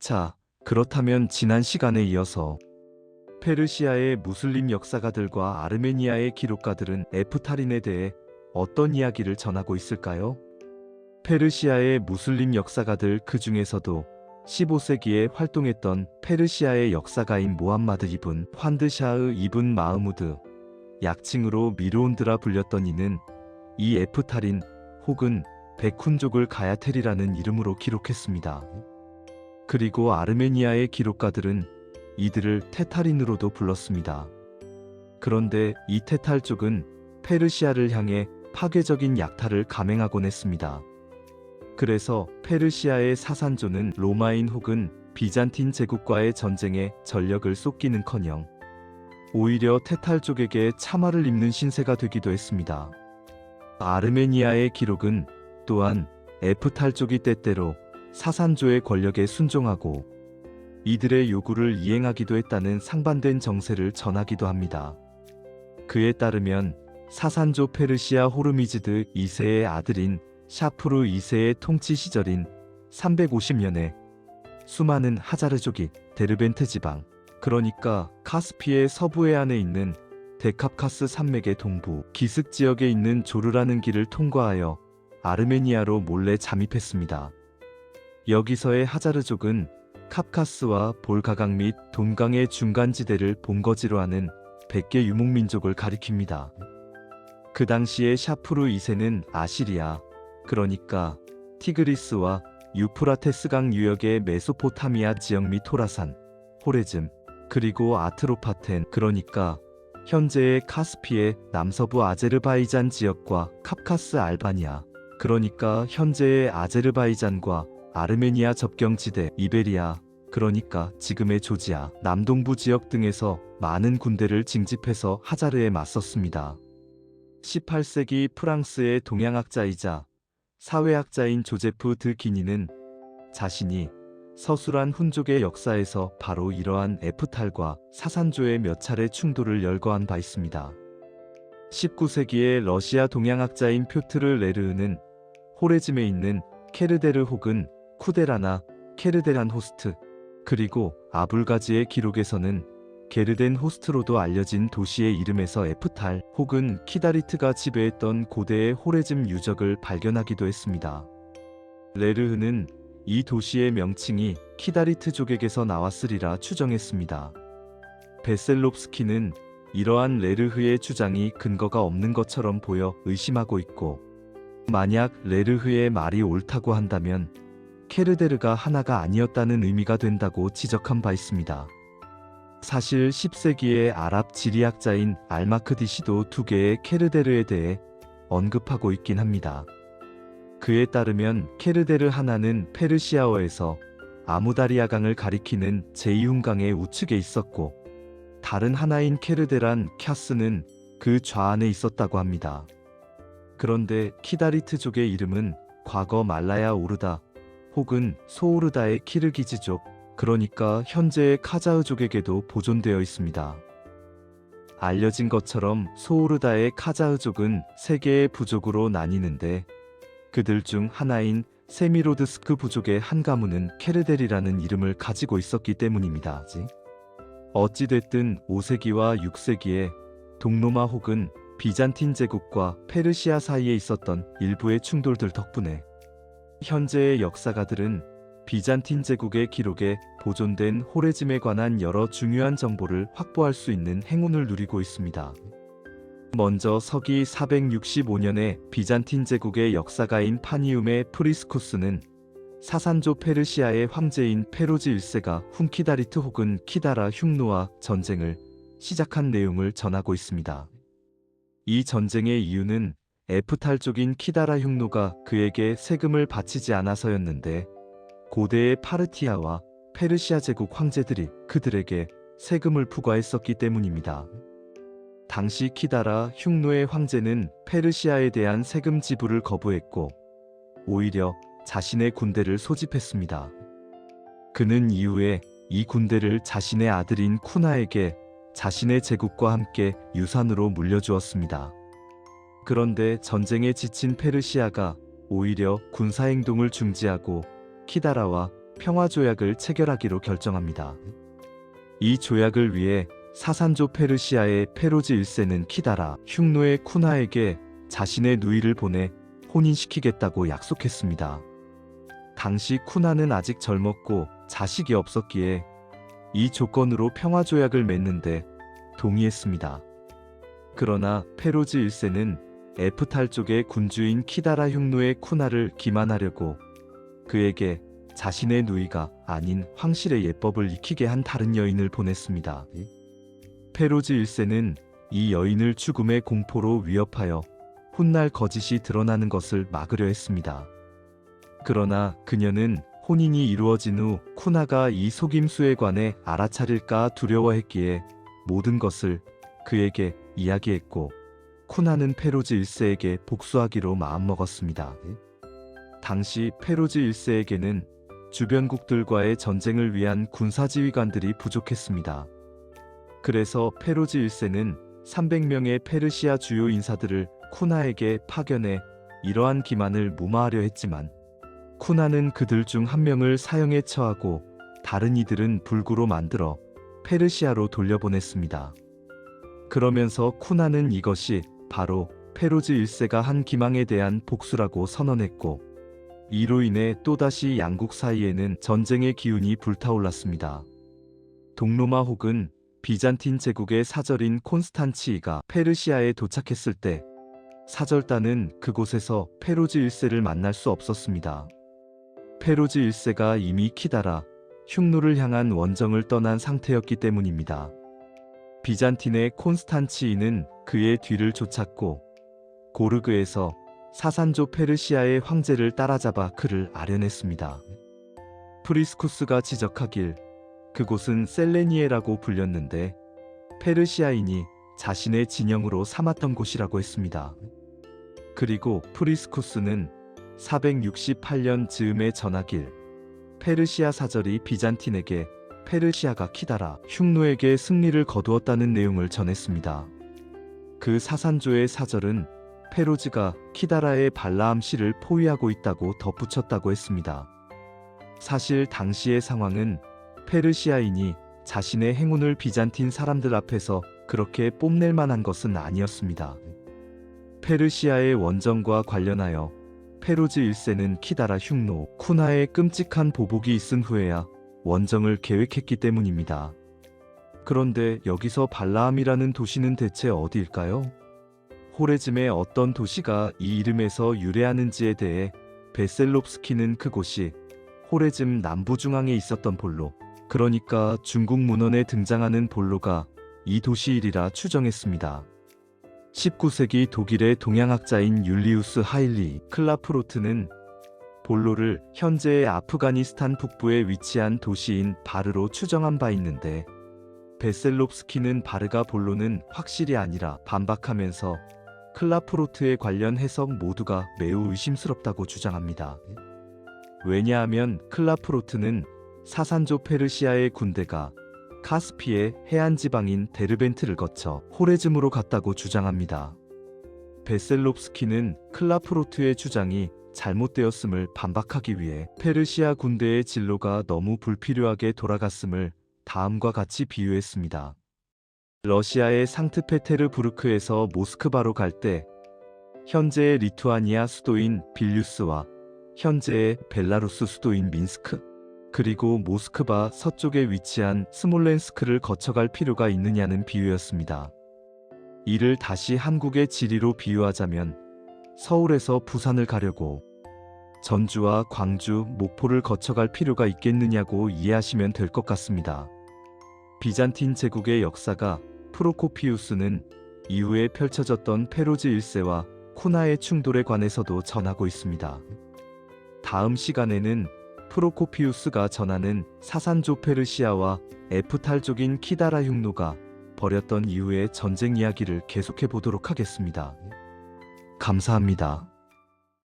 자, 그렇다면 지난 시간에 이어서 페르시아의 무슬림 역사가들과 아르메니아의 기록가들은 에프탈인에 대해 어떤 이야기를 전하고 있을까요? 페르시아의 무슬림 역사가들 그 중에서도 15세기에 활동했던 페르시아의 역사가인 모함마드 이븐 환드샤흐 이븐 마흐무드, 약칭으로 미르온드라 불렸던 이는 이 에프탈인 혹은 베쿤족을 가야텔이라는 이름으로 기록했습니다. 그리고 아르메니아의 기록가들은 이들을 테탈인으로도 불렀습니다. 그런데 이 테탈족은 페르시아를 향해 파괴적인 약탈을 감행하곤 했습니다. 그래서 페르시아의 사산조는 로마인 혹은 비잔틴 제국과의 전쟁에 전력을 쏟기는커녕 오히려 테탈족에게 참화를 입는 신세가 되기도 했습니다. 아르메니아의 기록은 또한 에프탈족이 때때로 사산조의 권력에 순종하고 이들의 요구를 이행하기도 했다는 상반된 정세를 전하기도 합니다. 그에 따르면 사산조 페르시아 호르미즈드 2세의 아들인 샤프루 2세의 통치 시절인 350년에 수많은 하자르족이 데르벤트 지방, 그러니까 카스피의 서부 해안에 있는 데캅카스 산맥의 동부 기슭 지역에 있는 조르라는 길을 통과하여 아르메니아로 몰래 잠입했습니다. 여기서의 하자르족은 캅카스와 볼가강 및 돈강의 중간지대를 본거지로 하는 100개 유목민족을 가리킵니다. 그 당시에 샤프루 2세는 아시리아, 그러니까 티그리스와 유프라테스강 유역의 메소포타미아 지역 및 토라산, 호레즘, 그리고 아트로파텐, 그러니까 현재의 카스피의 남서부 아제르바이잔 지역과 캅카스 알바니아, 그러니까 현재의 아제르바이잔과 아르메니아 접경지대 이베리아, 그러니까 지금의 조지아, 남동부 지역 등에서 많은 군대를 징집해서 하자르에 맞섰습니다. 18세기 프랑스의 동양학자이자 사회학자인 조제프 드 기니는 자신이 서술한 훈족의 역사에서 바로 이러한 에프탈과 사산조의 몇 차례 충돌을 열거한 바 있습니다. 19세기의 러시아 동양학자인 표트르 레르흐는 호레즘에 있는 케르데르 혹은 쿠데라나 케르데란 호스트, 그리고 아불가지의 기록에서는 게르덴 호스트로도 알려진 도시의 이름에서 에프탈 혹은 키다리트가 지배했던 고대의 호레즘 유적을 발견하기도 했습니다. 레르흐는 이 도시의 명칭이 키다리트족에게서 나왔으리라 추정했습니다. 베셀롭스키는 이러한 레르흐의 주장이 근거가 없는 것처럼 보여 의심하고 있고, 만약 레르흐의 말이 옳다고 한다면 케르데르가 하나가 아니었다는 의미가 된다고 지적한 바 있습니다. 사실 10세기의 아랍 지리학자인 알마크디시도 두 개의 케르데르에 대해 언급하고 있긴 합니다. 그에 따르면 케르데르 하나는 페르시아어에서 아무다리아강을 가리키는 제2훈강의 우측에 있었고, 다른 하나인 케르데란 캬스는 그 좌안에 있었다고 합니다. 그런데 키다리트족의 이름은 과거 말라야 오르다 혹은 소오르다의 키르기즈족, 그러니까 현재의 카자흐족에게도 보존되어 있습니다. 알려진 것처럼 소오르다의 카자흐족은 세 개의 부족으로 나뉘는데 그들 중 하나인 세미로드스크 부족의 한 가문은 케르델이라는 이름을 가지고 있었기 때문입니다. 어찌됐든 5세기와 6세기에 동로마 혹은 비잔틴 제국과 페르시아 사이에 있었던 일부의 충돌들 덕분에 현재의 역사가들은 비잔틴 제국의 기록에 보존된 호레즘에 관한 여러 중요한 정보를 확보할 수 있는 행운을 누리고 있습니다. 먼저 서기 465년에 비잔틴 제국의 역사가인 파니움의 프리스쿠스는 사산조 페르시아의 황제인 페로즈 1세가 훈키다리트 혹은 키다라 흉노와 전쟁을 시작한 내용을 전하고 있습니다. 이 전쟁의 이유는 에프탈족인 키다라 흉노가 그에게 세금을 바치지 않아서였는데, 고대의 파르티아와 페르시아 제국 황제들이 그들에게 세금을 부과했었기 때문입니다. 당시 키다라 흉노의 황제는 페르시아에 대한 세금 지불을 거부했고 오히려 자신의 군대를 소집했습니다. 그는 이후에 이 군대를 자신의 아들인 쿠나에게 자신의 제국과 함께 유산으로 물려주었습니다. 그런데 전쟁에 지친 페르시아가 오히려 군사행동을 중지하고 키다라와 평화조약을 체결하기로 결정합니다. 이 조약을 위해 사산조 페르시아의 페로즈 1세는 키다라 흉노의 쿠나에게 자신의 누이를 보내 혼인시키겠다고 약속했습니다. 당시 쿠나는 아직 젊었고 자식이 없었기에 이 조건으로 평화조약을 맺는데 동의했습니다. 그러나 페로즈 1세는 에프탈 쪽의 군주인 키다라 흉노의 쿠나를 기만하려고 그에게 자신의 누이가 아닌 황실의 예법을 익히게 한 다른 여인을 보냈습니다. 페로즈 1세는 이 여인을 죽음의 공포로 위협하여 훗날 거짓이 드러나는 것을 막으려 했습니다. 그러나 그녀는 혼인이 이루어진 후 쿠나가 이 속임수에 관해 알아차릴까 두려워했기에 모든 것을 그에게 이야기했고 쿠나는 페로즈 1세에게 복수하기로 마음먹었습니다. 당시 페로즈 1세에게는 주변국들과의 전쟁을 위한 군사지휘관들이 부족했습니다. 그래서 페로즈 1세는 300명의 페르시아 주요 인사들을 쿠나에게 파견해 이러한 기만을 무마하려 했지만 쿠나는 그들 중 한 명을 사형에 처하고 다른 이들은 불구로 만들어 페르시아로 돌려보냈습니다. 그러면서 쿠나는 이것이 바로 페로즈 1세가 한 기망에 대한 복수라고 선언했고 이로 인해 또다시 양국 사이에는 전쟁의 기운이 불타올랐습니다. 동로마 혹은 비잔틴 제국의 사절인 콘스탄치이가 페르시아에 도착했을 때 사절단은 그곳에서 페로즈 1세를 만날 수 없었습니다. 페로즈 1세가 이미 키다라 흉노를 향한 원정을 떠난 상태였기 때문입니다. 비잔틴의 콘스탄치이는 그의 뒤를 쫓았고 고르그에서 사산조 페르시아의 황제를 따라잡아 그를 아련했습니다. 프리스쿠스가 지적하길 그곳은 셀레니에라고 불렸는데 페르시아인이 자신의 진영으로 삼았던 곳이라고 했습니다. 그리고 프리스쿠스는 468년 즈음에 전하길 페르시아 사절이 비잔틴에게 페르시아가 키다라 흉노에게 승리를 거두었다는 내용을 전했습니다. 그 사산조의 사절은 페로즈가 키다라의 발라암 시를 포위하고 있다고 덧붙였다고 했습니다. 사실 당시의 상황은 페르시아인이 자신의 행운을 비잔틴 사람들 앞에서 그렇게 뽐낼 만한 것은 아니었습니다. 페르시아의 원정과 관련하여 페로즈 1세는 키다라 흉노 쿠나의 끔찍한 보복이 있은 후에야 원정을 계획했기 때문입니다. 그런데 여기서 발라암이라는 도시는 대체 어디일까요? 호레즘의 어떤 도시가 이 이름에서 유래하는지에 대해 베셀롭스키는 그곳이 호레즘 남부중앙에 있었던 볼로, 그러니까 중국 문헌에 등장하는 볼로가 이 도시이리라 추정했습니다. 19세기 독일의 동양학자인 율리우스 하일리 클라프로트는 볼로를 현재의 아프가니스탄 북부에 위치한 도시인 바르로 추정한 바 있는데 베셀롭스키는 바르가 볼로는 확실히 아니라 반박하면서 클라프로트의 관련 해석 모두가 매우 의심스럽다고 주장합니다. 왜냐하면 클라프로트는 사산조 페르시아의 군대가 카스피의 해안 지방인 데르벤트를 거쳐 호레즘으로 갔다고 주장합니다. 베셀롭스키는 클라프로트의 주장이 잘못되었음을 반박하기 위해 페르시아 군대의 진로가 너무 불필요하게 돌아갔음을 다음과 같이 비유했습니다. 러시아의 상트페테르부르크에서 모스크바로 갈 때 현재의 리투아니아 수도인 빌뉴스와 현재의 벨라루스 수도인 민스크, 그리고 모스크바 서쪽에 위치한 스몰렌스크를 거쳐갈 필요가 있느냐는 비유였습니다. 이를 다시 한국의 지리로 비유하자면 서울에서 부산을 가려고 전주와 광주, 목포를 거쳐갈 필요가 있겠느냐고 이해하시면 될 것 같습니다. 비잔틴 제국의 역사가 프로코피우스는 이후에 펼쳐졌던 페로즈 1세와 쿠나의 충돌에 관해서도 전하고 있습니다. 다음 시간에는 프로코피우스가 전하는 사산조 페르시아와 에프탈족인 키다라 흉노가 벌였던 이후의 전쟁 이야기를 계속해 보도록 하겠습니다. 감사합니다.